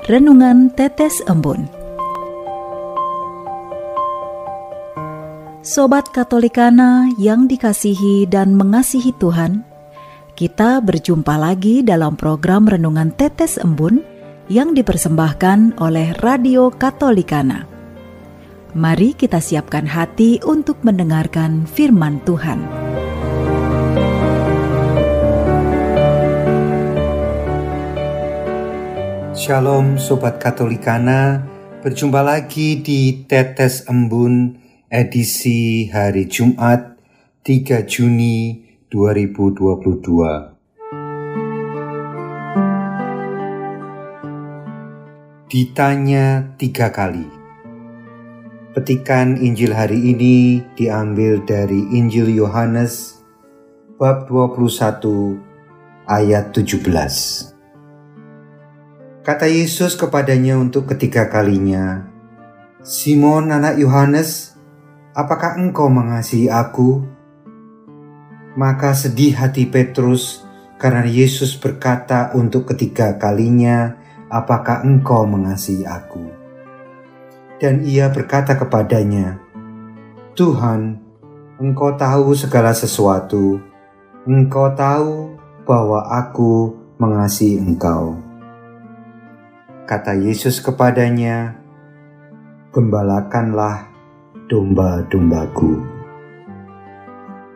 Renungan Tetes Embun. Sobat Katolikana yang dikasihi dan mengasihi Tuhan, kita berjumpa lagi dalam program Renungan Tetes Embun yang dipersembahkan oleh Radio Katolikana. Mari kita siapkan hati untuk mendengarkan firman Tuhan. Shalom Sobat Katolikana, berjumpa lagi di Tetes Embun edisi hari Jumat 3 Juni 2022. Ditanya 3 kali. Petikan Injil hari ini diambil dari Injil Yohanes bab 21 ayat 17. Kata Yesus kepadanya untuk ketiga kalinya, "Simon anak Yohanes, apakah engkau mengasihi aku?" Maka sedih hati Petrus karena Yesus berkata untuk ketiga kalinya, "Apakah engkau mengasihi aku?" Dan ia berkata kepadanya, "Tuhan, engkau tahu segala sesuatu. Engkau tahu bahwa aku mengasihi engkau." Kata Yesus kepadanya, "Gembalakanlah domba-dombaku."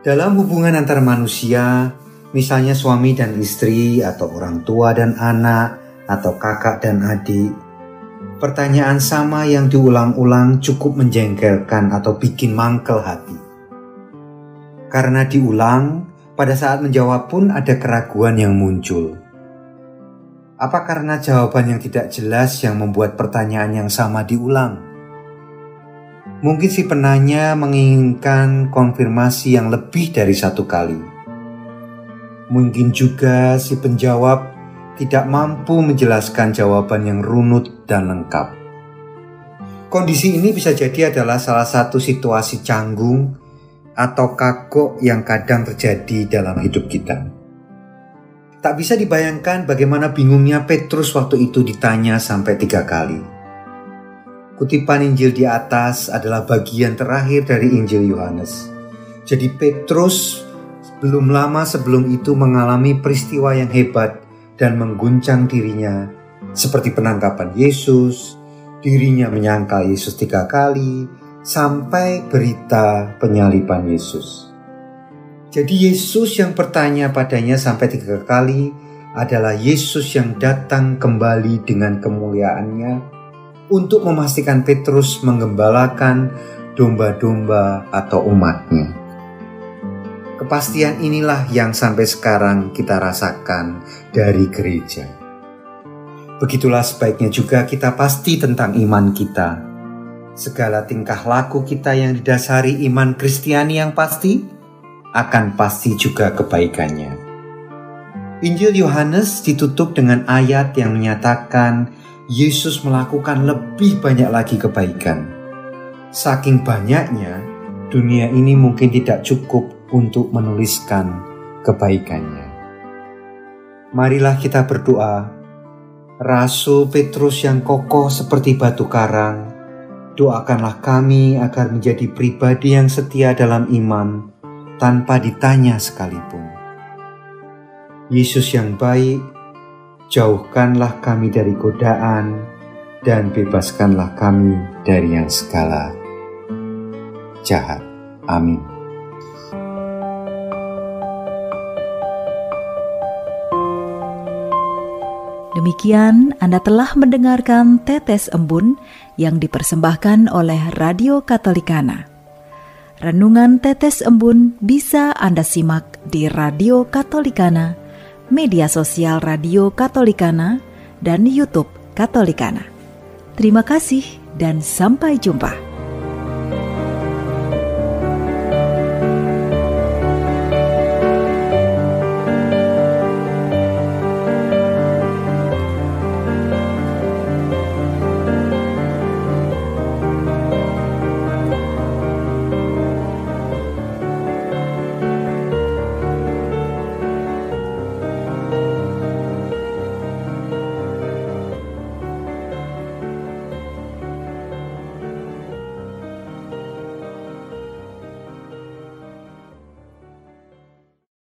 Dalam hubungan antar manusia, misalnya suami dan istri, atau orang tua dan anak, atau kakak dan adik, pertanyaan sama yang diulang-ulang cukup menjengkelkan atau bikin mangkel hati. Karena diulang, pada saat menjawab pun ada keraguan yang muncul. Apa karena jawaban yang tidak jelas yang membuat pertanyaan yang sama diulang? Mungkin si penanya menginginkan konfirmasi yang lebih dari satu kali. Mungkin juga si penjawab tidak mampu menjelaskan jawaban yang runut dan lengkap. Kondisi ini bisa jadi adalah salah satu situasi canggung atau kagok yang kadang terjadi dalam hidup kita. Tak bisa dibayangkan bagaimana bingungnya Petrus waktu itu ditanya sampai 3 kali. Kutipan Injil di atas adalah bagian terakhir dari Injil Yohanes. Jadi Petrus belum lama sebelum itu mengalami peristiwa yang hebat dan mengguncang dirinya, seperti penangkapan Yesus, dirinya menyangkal Yesus 3 kali, sampai berita penyaliban Yesus. Jadi Yesus yang bertanya padanya sampai 3 kali adalah Yesus yang datang kembali dengan kemuliaannya untuk memastikan Petrus menggembalakan domba-domba atau umatnya. Kepastian inilah yang sampai sekarang kita rasakan dari gereja. Begitulah sebaiknya juga kita pasti tentang iman kita. Segala tingkah laku kita yang didasari iman Kristiani yang pasti, akan pasti juga kebaikannya. Injil Yohanes ditutup dengan ayat yang menyatakan Yesus melakukan lebih banyak lagi kebaikan. Saking banyaknya, dunia ini mungkin tidak cukup untuk menuliskan kebaikannya. Marilah kita berdoa, Rasul Petrus yang kokoh seperti batu karang, doakanlah kami agar menjadi pribadi yang setia dalam iman, tanpa ditanya sekalipun. Yesus yang baik, jauhkanlah kami dari godaan dan bebaskanlah kami dari yang segala jahat. Amin. Demikian Anda telah mendengarkan Tetes Embun yang dipersembahkan oleh Radio Katolikana. Renungan Tetes Embun bisa Anda simak di Radio Katolikana, media sosial Radio Katolikana, dan YouTube Katolikana. Terima kasih dan sampai jumpa.